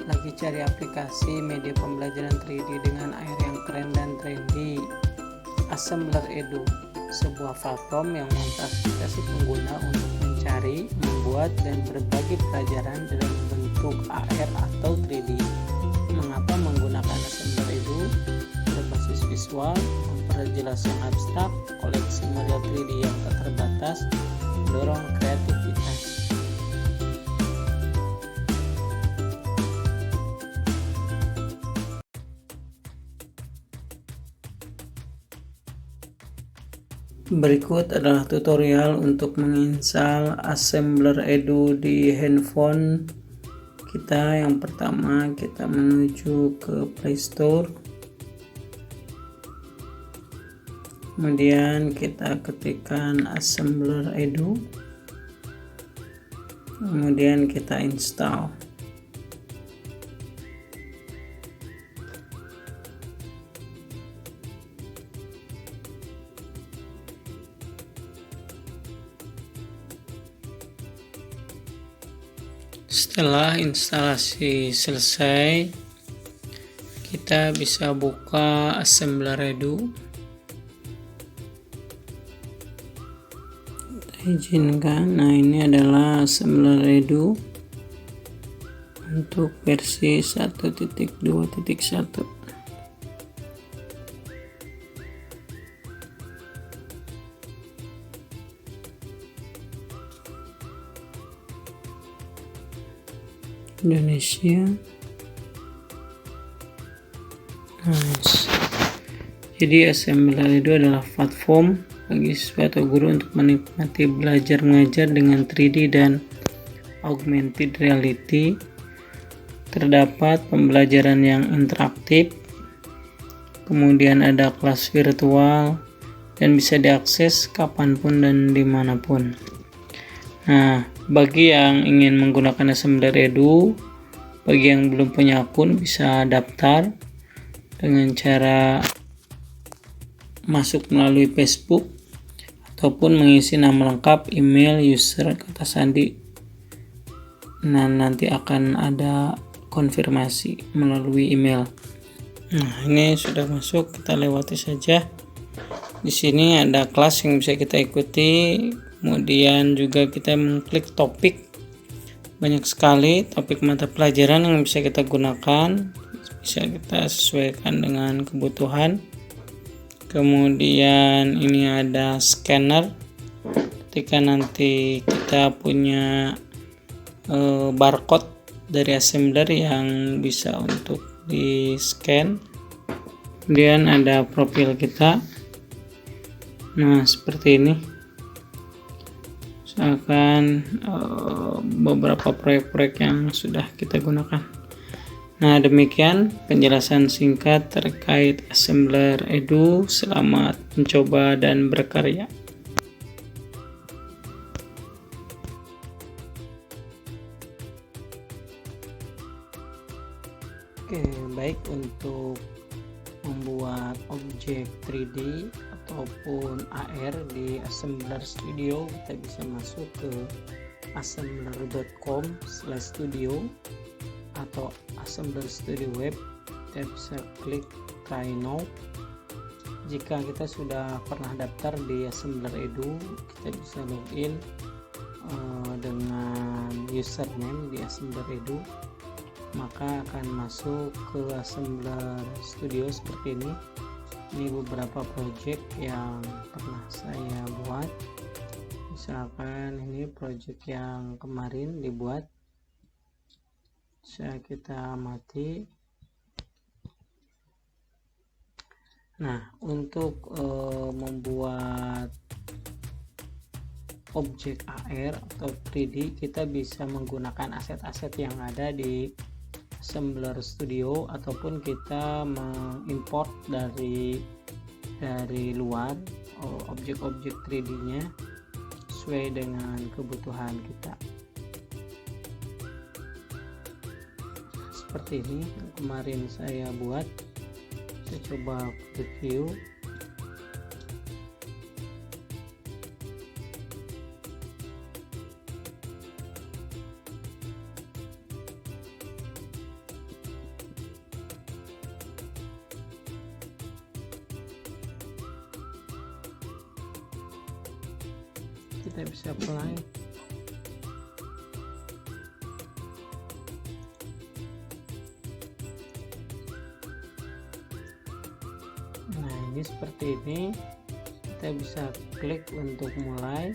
Lagi cari aplikasi media pembelajaran 3D dengan air yang keren dan trendy? Assembler Edu, sebuah platform yang memfasilitasi pengguna untuk mencari, membuat, dan berbagi pelajaran dalam bentuk AR atau 3D. Mengapa menggunakan Assembler Edu? Berbasis visual, memperjelas yang abstrak, koleksi model 3D yang tak terbatas, mendorong kreativitas. Berikut adalah tutorial untuk menginstal Assembler Edu di handphone kita. Yang pertama, kita menuju ke Play Store. Kemudian kita ketikkan Assembler Edu. Kemudian kita install. Setelah instalasi selesai, kita bisa buka Assembler Edu. Izinkan. Nah, ini adalah Assembler Edu untuk versi 1.2.1. Indonesia. Nice. Jadi Assembler Edu adalah platform bagi siswa atau guru untuk menikmati belajar mengajar dengan 3D dan augmented reality. Terdapat pembelajaran yang interaktif, kemudian ada kelas virtual, dan bisa diakses kapanpun dan dimanapun. Nah, bagi yang ingin menggunakan Assembler Edu, bagi yang belum punya akun bisa daftar dengan cara masuk melalui Facebook ataupun mengisi nama lengkap, email, user, kata sandi. Nah, nanti akan ada konfirmasi melalui email. Nah, ini sudah masuk, kita lewati saja. Di sini ada kelas yang bisa kita ikuti. Kemudian juga kita mengklik topik. Banyak sekali topik mata pelajaran yang bisa kita gunakan. Bisa kita sesuaikan dengan kebutuhan. Kemudian ini ada scanner. Ketika nanti kita punya barcode dari Assembler yang bisa untuk di scan. Kemudian ada profil kita. Nah, seperti ini. Misalkan beberapa proyek-proyek yang sudah kita gunakan. Nah, demikian penjelasan singkat terkait Assembler Edu. Selamat mencoba dan berkarya. Oke, baik, untuk membuat objek 3D ataupun AR di Assembler Studio, kita bisa masuk ke assembler.com/studio atau Assembler Studio Web. Kita bisa klik try now. Jika kita sudah pernah daftar di Assembler Edu, kita bisa login dengan username di Assembler Edu, maka akan masuk ke Assembler Studio seperti ini. Ini beberapa project yang pernah saya buat. Misalkan ini project yang kemarin dibuat. Bisa kita amati. Nah, untuk membuat objek AR atau 3D, kita bisa menggunakan aset-aset yang ada di Assembler Studio ataupun kita mengimport dari luar objek-objek 3D-nya sesuai dengan kebutuhan kita. Seperti ini yang kemarin saya buat. Saya coba review. kita bisa apply. Nah, ini seperti ini. Kita bisa klik untuk mulai,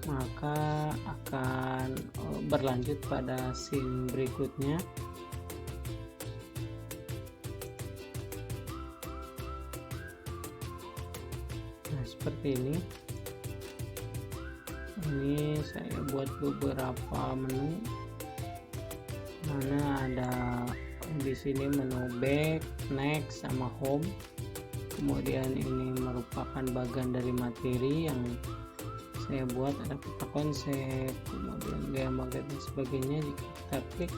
maka akan berlanjut pada scene berikutnya. Nah, seperti ini. Ini saya buat beberapa menu, mana ada di sini menu back, next, sama home. Kemudian ini merupakan bagian dari materi yang saya buat, ada peta konsep, kemudian gaya magnet dan sebagainya. Jika kita klik,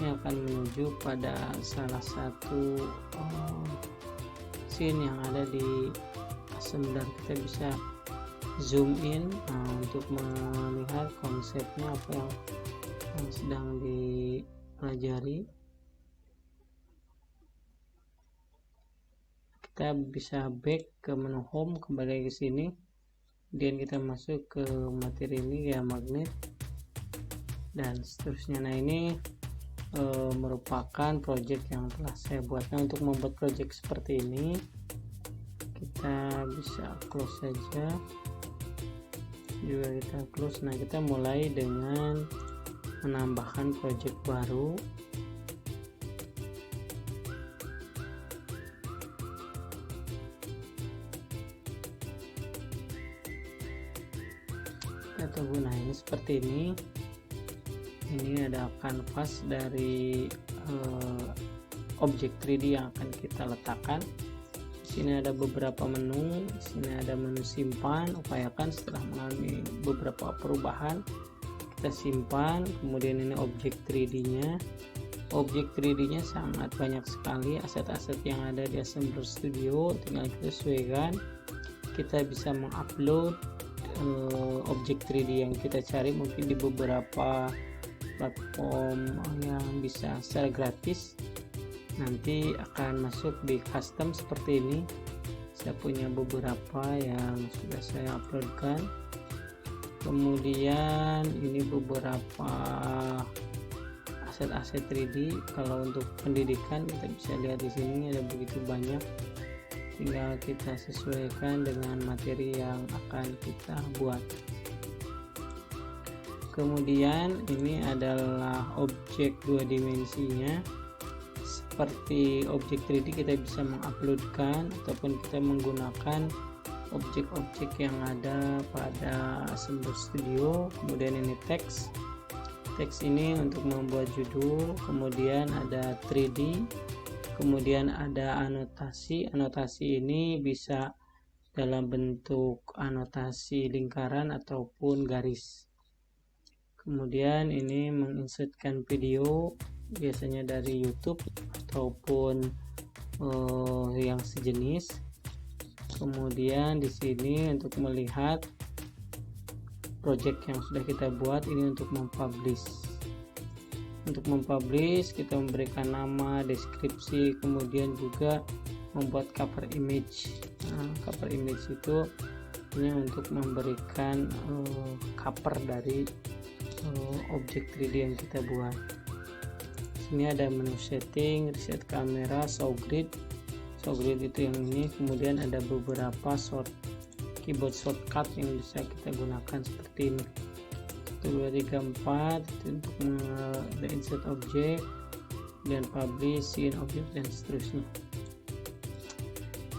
ini akan menuju pada salah satu scene yang ada di Assembler. Kita bisa zoom in untuk melihat konsepnya apa yang sedang dipelajari. Kita bisa back ke menu home, kembali ke sini, kemudian kita masuk ke materi ini ya, magnet dan seterusnya. Nah, ini merupakan project yang telah saya buat. Nah, untuk membuat project seperti ini kita bisa close saja, juga kita close. Nah, kita mulai dengan menambahkan project baru. Kita tunggu. Nah, ini seperti ini. Ini ada kanvas dari objek 3D yang akan kita letakkan. Di sini ada beberapa menu. Di sini ada menu simpan. Upayakan setelah mengalami beberapa perubahan kita simpan. Kemudian ini objek 3D-nya. Objek 3D-nya sangat banyak sekali aset-aset yang ada di Assembler Studio. Tinggal kita sesuaikan. Kita bisa mengupload objek 3D yang kita cari mungkin di beberapa platform yang bisa secara gratis. Nanti akan masuk di custom seperti ini. Saya punya beberapa yang sudah saya uploadkan. Kemudian ini beberapa aset-aset 3D. Kalau untuk pendidikan kita bisa lihat di sini ada begitu banyak. Tinggal kita sesuaikan dengan materi yang akan kita buat. Kemudian ini adalah objek 2 dimensinya. Seperti objek 3D kita bisa menguploadkan ataupun kita menggunakan objek-objek yang ada pada Assembler Studio. Kemudian ini teks. Teks ini untuk membuat judul. Kemudian ada 3D. Kemudian ada anotasi. Anotasi ini bisa dalam bentuk anotasi lingkaran ataupun garis. Kemudian ini menginsertkan video, biasanya dari YouTube ataupun yang sejenis. Kemudian di sini untuk melihat project yang sudah kita buat, ini untuk mempublish. Untuk mempublish kita memberikan nama, deskripsi, kemudian juga membuat cover image. Nah, cover image itu ini untuk memberikan cover dari objek 3D yang kita buat. Sini ada menu setting, reset kamera, show grid. Show grid itu yang ini. Kemudian ada beberapa keyboard shortcut yang bisa kita gunakan seperti ini. 1, 2, 3, 4 itu untuk insert objek dan publish, scene objek dan seterusnya.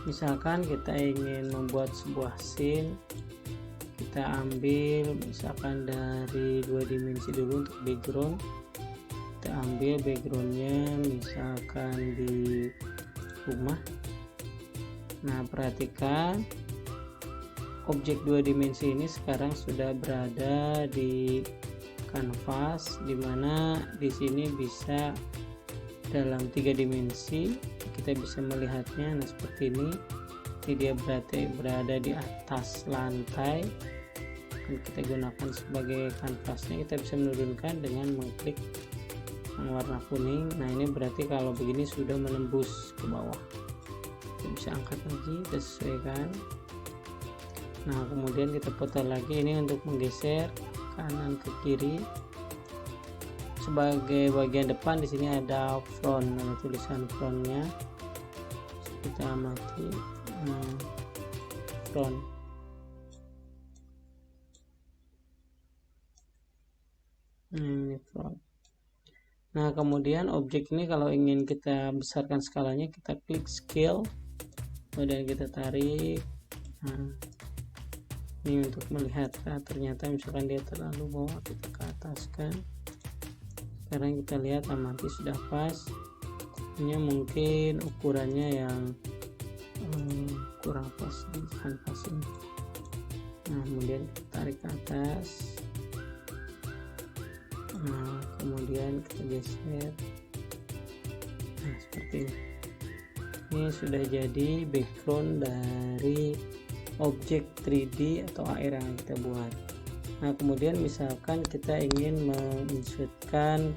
Misalkan kita ingin membuat sebuah scene, kita ambil misalkan dari 2 dimensi dulu untuk background. Kita ambil backgroundnya misalkan di rumah. Nah, perhatikan objek 2 dimensi ini sekarang sudah berada di kanvas, dimana di sini bisa dalam 3 dimensi kita bisa melihatnya. Nah, seperti ini. Ini dia berada di atas lantai. Kita gunakan sebagai kanvasnya. Kita bisa menurunkan dengan mengklik yang warna kuning. Nah, ini berarti kalau begini sudah menembus ke bawah. Kita bisa angkat lagi, kita sesuaikan. Nah, kemudian kita putar lagi ini untuk menggeser kanan ke kiri. Sebagai bagian depan di sini ada front, ada tulisan frontnya. Kita amati front. Ini front. Nah, kemudian objek ini kalau ingin kita besarkan skalanya, kita klik scale, kemudian kita tarik. Nah, ini untuk melihat, ternyata misalkan dia terlalu bawah, kita ke ataskan. Sekarang kita lihat amati sudah pas. Ini mungkin ukurannya yang kurang pas di kanvas ini. Nah, kemudian kita tarik ke atas. Nah, kemudian kita geser. Nah, seperti ini. Ini sudah jadi background dari objek 3D atau AR yang kita buat. Nah, kemudian misalkan kita ingin menginsertkan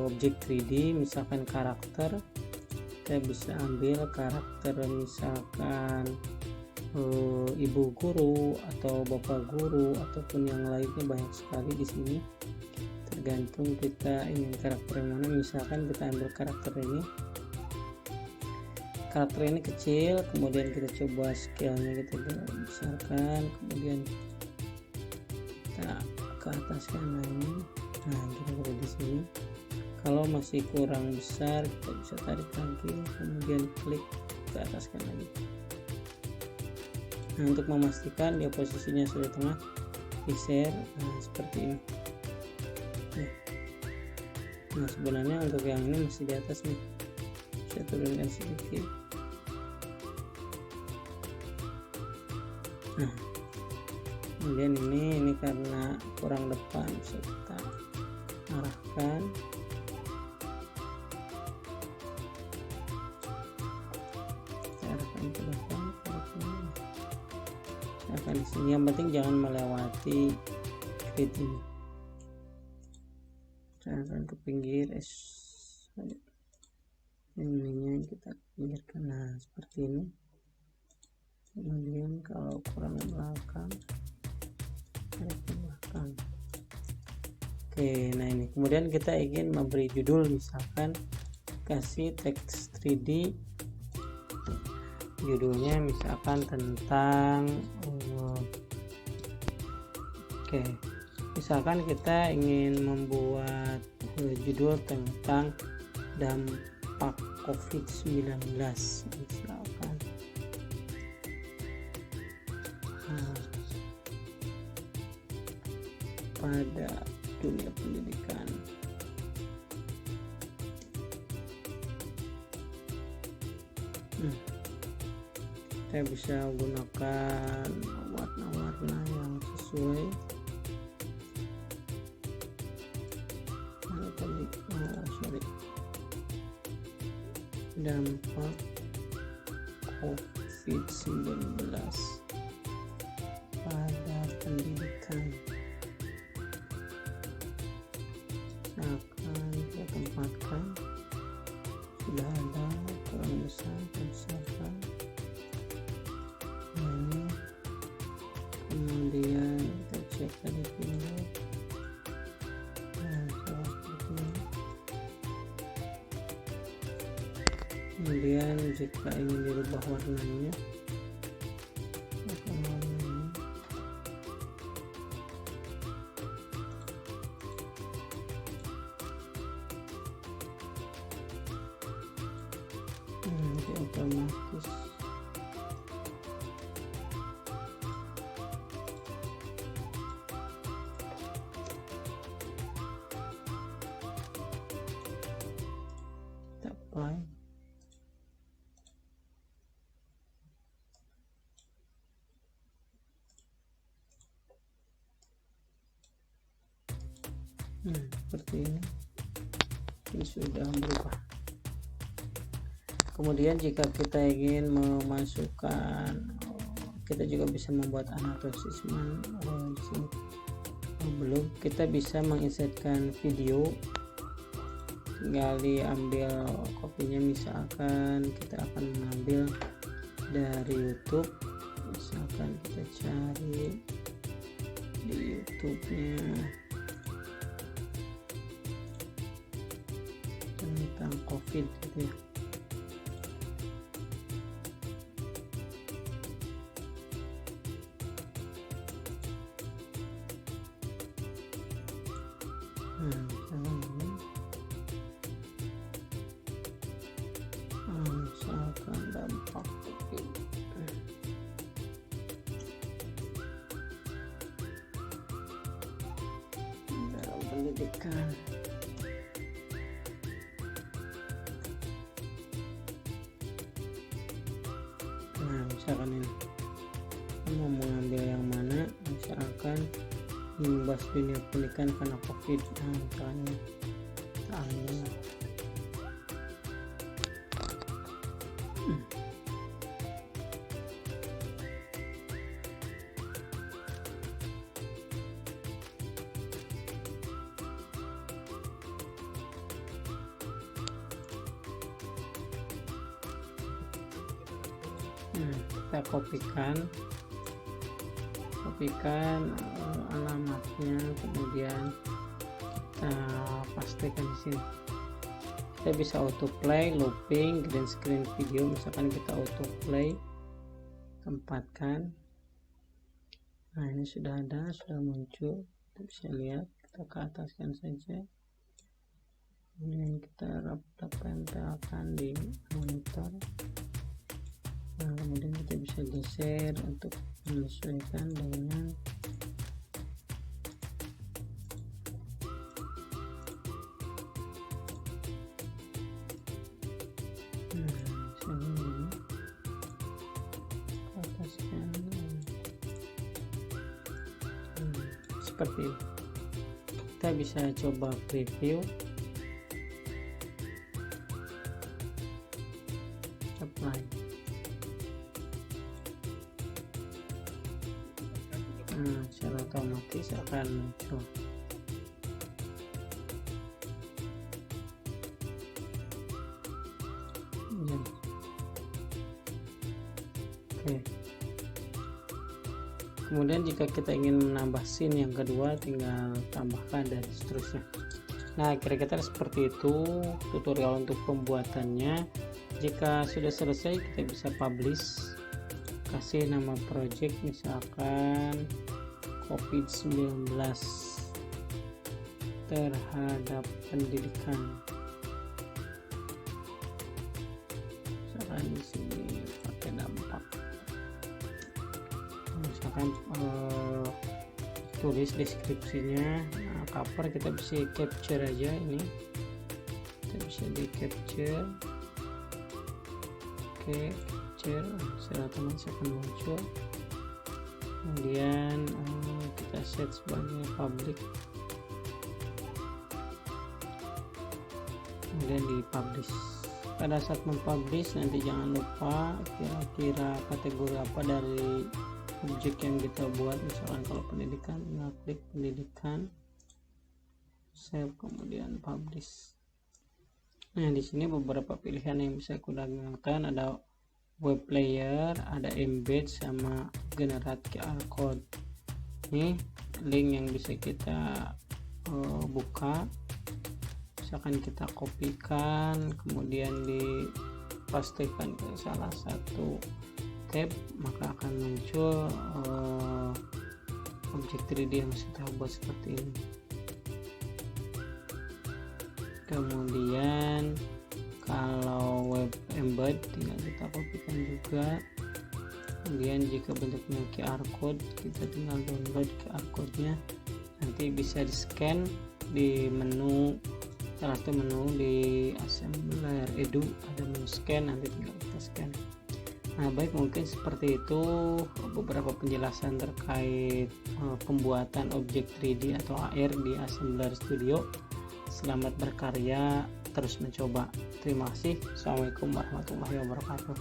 objek 3D, misalkan karakter, kita bisa ambil karakter misalkan ibu guru atau bapak guru ataupun yang lainnya, banyak sekali di sini. Tergantung kita ingin karakter yang mana. Misalkan kita ambil karakter ini. Karakter ini kecil, kemudian kita coba scale-nya kita besarkan, kemudian kita ke ataskan lagi. Nah, kira-kira di sini. Kalau masih kurang besar, kita bisa tarik lagi, kemudian klik ke ataskan lagi. Nah, untuk memastikan dia posisinya sudah tengah, geser. Nah, seperti ini. Nah, sebenarnya untuk yang ini masih di atas nih. Saya turunkan sedikit. Nah, kemudian ini karena kurang depan, bisa kita arahkan. Kita arahkan ke depan, arahkan di sini. Yang penting jangan melewati grid ini. Arahkan ke pinggir, ininya kita pinggirkan. Nah, seperti ini. Kemudian kalau kurang belakang, tarik ke belakang. Oke, nah ini kemudian kita ingin memberi judul, misalkan kasih teks 3D, judulnya misalkan tentang misalkan kita ingin membuat judul tentang dampak COVID-19 misalkan. Pada dunia pendidikan. Kita bisa gunakan warna-warna yang sesuai. Dampak COVID-19 pada pendidikan. Akan kita tempatkan, sudah ada kurang besar, besarkan. Ini kemudian kita cek tadi pinggir. Kemudian jika ingin dirubah warnanya, otomatis kita apply. Seperti ini sudah berubah. Kemudian jika kita ingin memasukkan, kita juga bisa membuat annotation di sini. Belum, kita bisa menginsertkan video, tinggal diambil kopinya. Misalkan kita akan mengambil dari YouTube, misalkan misalkan kita cari di YouTube-nya tentang COVID gitu ya. Misalkan dampak COVID dalam pendidikan. Nah, misalkan ini mau mengambil yang mana, misalkan imbas dunia pendidikan karena COVID. Nah, misalnya kita kopikan alamatnya, kemudian kita pastikan di sini. Kita bisa autoplay, looping, green screen video. Misalkan kita autoplay, tempatkan. Nah, ini sudah ada, sudah muncul. Kita bisa lihat, kita ke ataskan saja. Kemudian kita tempelkan di monitor. Nah, kemudian kita bisa geser untuk menyesuaikan dengan seperti ini. Kita bisa coba preview, apply. Secara otomatis akan muncul. Oke. Kemudian jika kita ingin menambah scene yang kedua, tinggal tambahkan dan seterusnya. Nah, kira-kira seperti itu tutorial untuk pembuatannya. Jika sudah selesai, kita bisa publish, kasih nama project misalkan COVID-19 terhadap pendidikan. Misalkan di sini pakai dampak. Misalkan tulis deskripsinya. Nah, cover kita bisa capture aja ini. Kita bisa di capture. Oke, capture. Secara otomatis akan muncul. Kemudian kita set sebagai public. Kemudian di publish. Pada saat mempublish nanti jangan lupa kira-kira kategori apa dari objek yang kita buat. Misalkan kalau pendidikan, tinggal klik pendidikan, save, kemudian publish. Nah, di sini beberapa pilihan yang bisa kita gunakan, ada web player, ada embed, sama generate QR code. Ini link yang bisa kita buka. Misalkan kita kopikan, kemudian dipastikan ke salah satu tab, maka akan muncul objek 3D yang sudah buat seperti ini. Kemudian kalau web embed tinggal kita kopikan juga. Kemudian jika bentuknya QR code, kita tinggal download QR code-nya. Nanti bisa di scan di menu, salah satu menu di Assembler Edu ada menu scan, nanti tinggal kita scan. Nah, baik, mungkin seperti itu beberapa penjelasan terkait pembuatan objek 3D atau AR di Assembler Studio. Selamat berkarya, terus mencoba. Terima kasih. Assalamualaikum warahmatullahi wabarakatuh.